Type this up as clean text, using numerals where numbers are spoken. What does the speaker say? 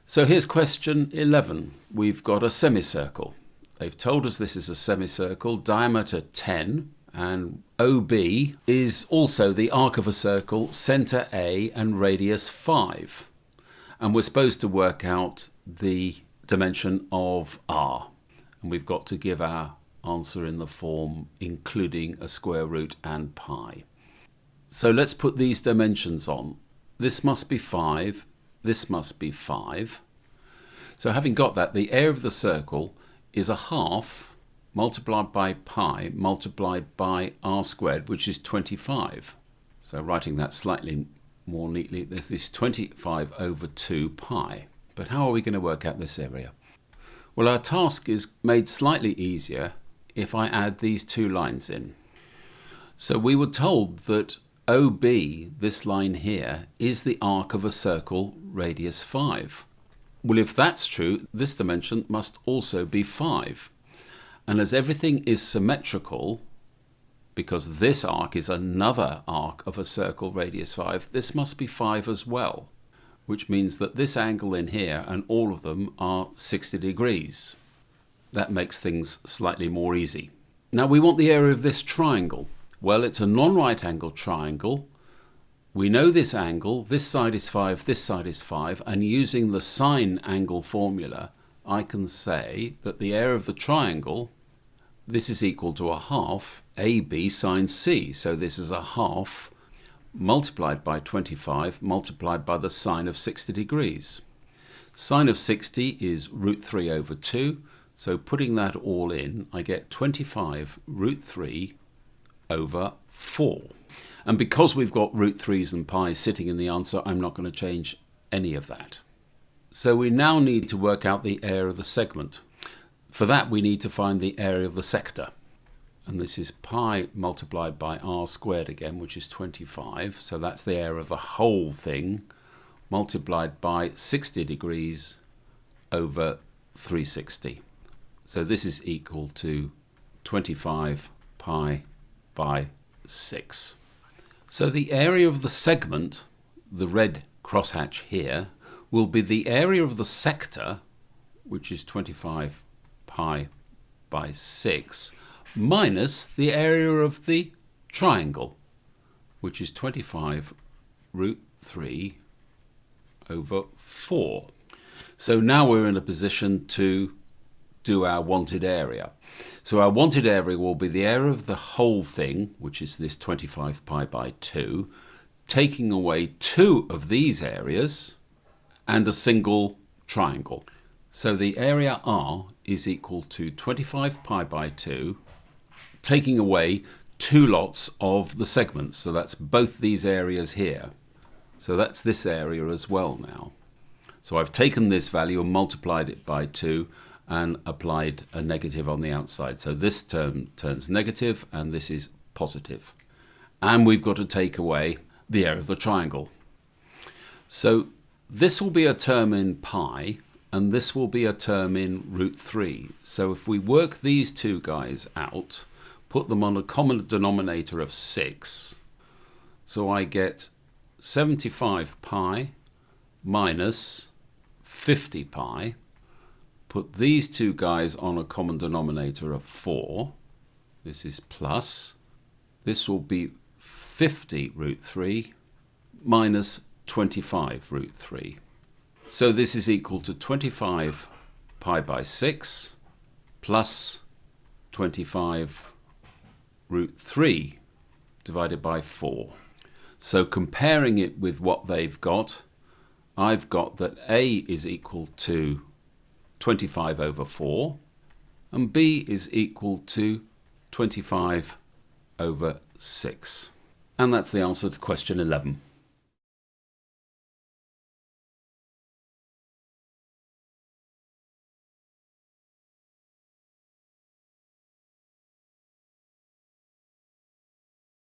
So here's question 11. We've got a semicircle. They've told us this is a semicircle, diameter 10, and OB is also the arc of a circle, centre A and radius 5. And we're supposed to work out the dimension of R. And we've got to give our answer in the form including a square root and pi. So let's put these dimensions on. This must be 5. This must be 5. So having got that, the area of the circle is a half multiplied by pi multiplied by r squared, which is 25. So writing that slightly more neatly, this is 25 over 2 pi. But how are we going to work out this area? Well, our task is made slightly easier if I add these two lines in. So we were told that OB, this line here, is the arc of a circle radius 5. Well, if that's true, this dimension must also be 5. And as everything is symmetrical, because this arc is another arc of a circle radius 5, this must be 5 as well, which means that this angle in here and all of them are 60 degrees. That makes things slightly more easy. Now we want the area of this triangle. Well, it's a non-right angle triangle. We know this angle, this side is 5, this side is 5, and using the sine angle formula, I can say that the area of the triangle, this is equal to a half AB sine C. So this is a half multiplied by 25 multiplied by the sine of 60 degrees. Sine of 60 is root 3 over 2. So putting that all in, I get 25 root 3 over 4. And because we've got root 3's and pi's sitting in the answer, I'm not going to change any of that. So we now need to work out the area of the segment. For that, we need to find the area of the sector. And this is pi multiplied by r squared again, which is 25. So that's the area of the whole thing, multiplied by 60 degrees over 360. So this is equal to 25 pi by 6. So the area of the segment, the red crosshatch here, will be the area of the sector, which is 25 pi by 6, minus the area of the triangle, which is 25 root 3 over 4. So now we're in a position to do our wanted area. So our wanted area will be the area of the whole thing, which is this 25 pi by 2, taking away 2 of these areas and a single triangle. So the area R is equal to 25 pi by 2, taking away 2 lots of the segments. So that's both these areas here. So that's this area as well now. So I've taken this value and multiplied it by 2 and applied a negative on the outside. So this term turns negative and this is positive. And we've got to take away the area of the triangle. So this will be a term in pi and this will be a term in root 3. So if we work these two guys out, put them on a common denominator of 6, so I get 75 pi minus 50 pi. Put these two guys on a common denominator of 4. This is plus. This will be 50 root 3 minus 25 root 3. So this is equal to 25 pi by 6 plus 25 root 3 divided by 4. So comparing it with what they've got, I've got that A is equal to 25 over 4 and B is equal to 25 over 6. And that's the answer to question 11.